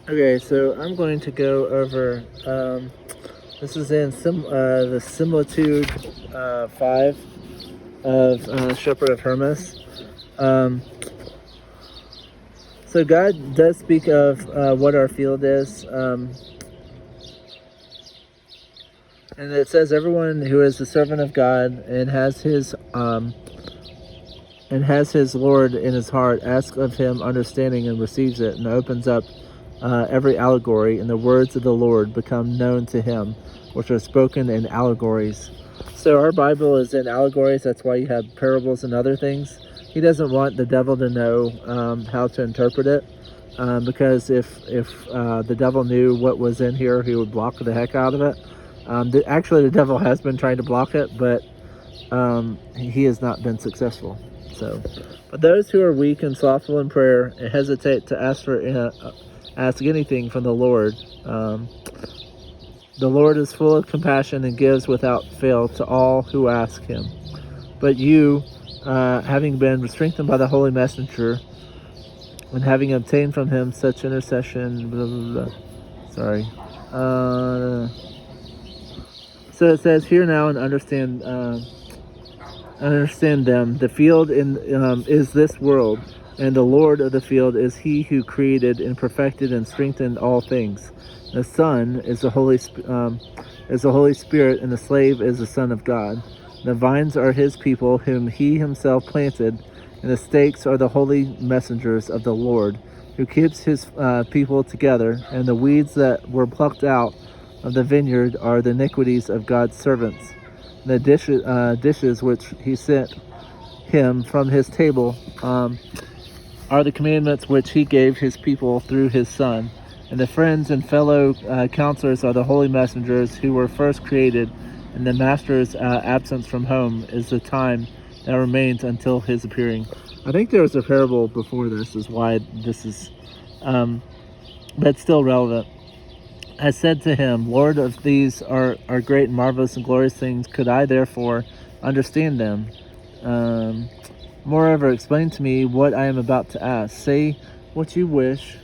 Okay, so I'm going to go over. This is in the similitude 5 of Shepherd of Hermas. Um, so God does speak of what our field is, and it says everyone who is the servant of God and has his Lord in his heart asks of him understanding and receives it, and opens up every allegory, and the words of the Lord become known to him, which are spoken in allegories. So our Bible is in allegories. That's why you have parables and other things. He doesn't want the devil to know how to interpret it, because if the devil knew what was in here, he would block the heck out of it. Actually, the devil has been trying to block it, but he has not been successful. So, but those who are weak and slothful in prayer and hesitate to ask anything from the Lord, the Lord is full of compassion and gives without fail to all who ask him. But you, having been strengthened by the holy messenger, and having obtained from him such intercession, blah, blah, blah. Sorry. So it says, hear now and understand them. The field is this world, and the Lord of the field is he who created and perfected and strengthened all things. The Son is the Holy Spirit, and the slave is the Son of God. The vines are his people, whom he himself planted, and the stakes are the holy messengers of the Lord, who keeps his people together. And the weeds that were plucked out of the vineyard are the iniquities of God's servants. The dishes which he sent him from his table are the commandments which he gave his people through his Son. And the friends and fellow counselors are the holy messengers who were first created, and the master's absence from home is the time that remains until his appearing. I think there was a parable before this, is why this is, but still relevant. I said to him, Lord, if these are great and marvelous and glorious things, could I therefore understand them? Moreover, explain to me what I am about to ask. Say what you wish.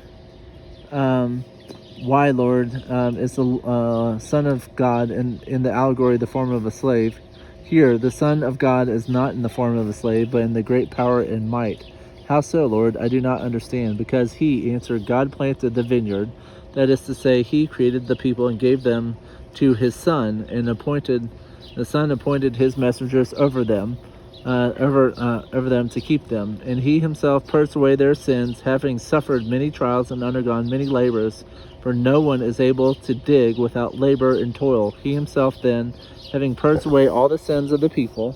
Why, Lord, is the Son of God in the allegory the form of a slave? Here, the Son of God is not in the form of a slave, but in the great power and might. How so, Lord? I do not understand. Because he answered, God planted the vineyard. That is to say, he created the people and gave them to his Son, and the Son appointed his messengers over them, over them to keep them. And he himself purged away their sins, having suffered many trials and undergone many labors. For no one is able to dig without labor and toil. He himself then, having purged away all the sins of the people.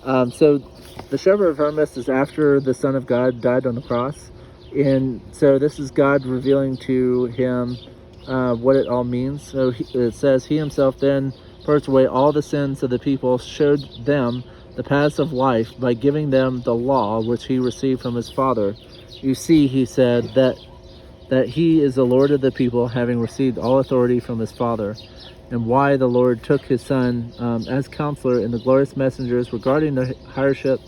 So the Shepherd of Hermas is after the Son of God died on the cross. And so this is God revealing to him what it all means. So it says, he himself then purged away all the sins of the people, showed them the paths of life by giving them the law which he received from his Father. You see, he said, that he is the Lord of the people, having received all authority from his Father. And why the Lord took his Son as counselor in the glorious messengers regarding the hireship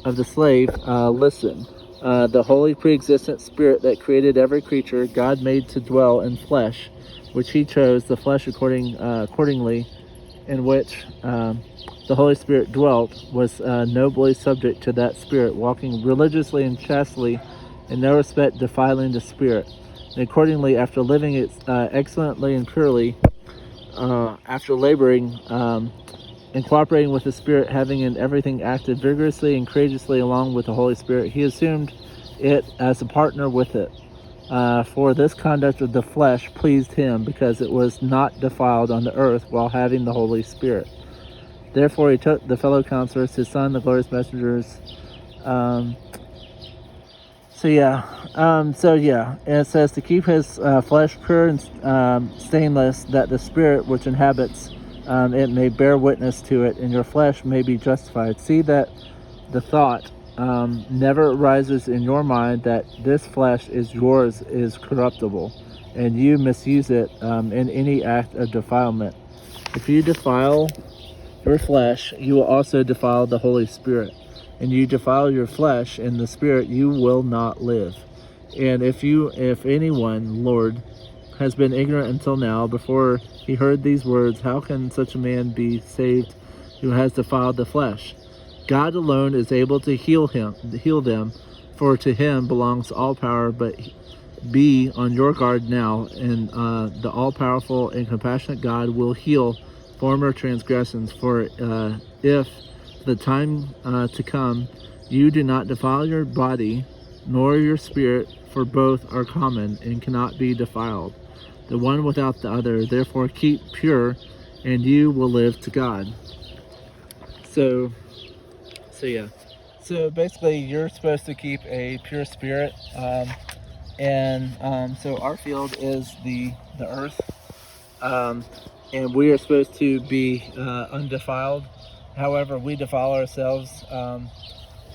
of the slave. Listen. The holy pre-existent spirit that created every creature, God made to dwell in flesh, which he chose, the flesh accordingly, in which the Holy Spirit dwelt, was nobly subject to that spirit, walking religiously and chastely, in no respect defiling the spirit. And accordingly, after living it excellently and purely, after laboring and cooperating with the Spirit, having in everything acted vigorously and courageously along with the Holy Spirit, he assumed it as a partner with it. For this conduct of the flesh pleased him, because it was not defiled on the earth while having the Holy Spirit. Therefore he took the fellow counselors, his Son, the glorious messengers. And it says to keep his flesh pure and stainless, that the Spirit which inhabits it may bear witness to it, and your flesh may be justified. See that the thought never arises in your mind that this flesh is yours is corruptible, and you misuse it in any act of defilement. If you defile your flesh, you will also defile the Holy Spirit. And you defile your flesh and the Spirit, you will not live. And if anyone, Lord, has been ignorant until now. Before he heard these words, how can such a man be saved who has defiled the flesh? God alone is able to heal them, for to him belongs all power. But be on your guard now, and the all-powerful and compassionate God will heal former transgressions. For if the time to come you do not defile your body nor your spirit, for both are common and cannot be defiled, the one without the other. Therefore keep pure, and you will live to God. So yeah. So basically, you're supposed to keep a pure spirit, so our field is the earth, and we are supposed to be undefiled. However, we defile ourselves,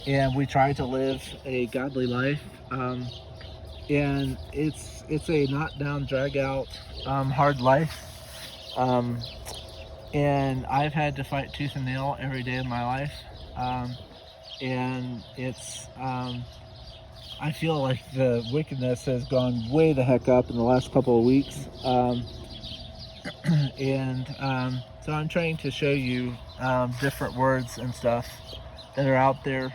and we try to live a godly life, and it's a knock down, drag out, hard life. And I've had to fight tooth and nail every day of my life, and it's I feel like the wickedness has gone way the heck up in the last couple of weeks, so I'm trying to show you different words and stuff that are out there.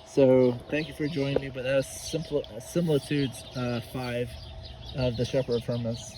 So thank you for joining me, but that's similitudes 5 of the Shepherd of Hermas.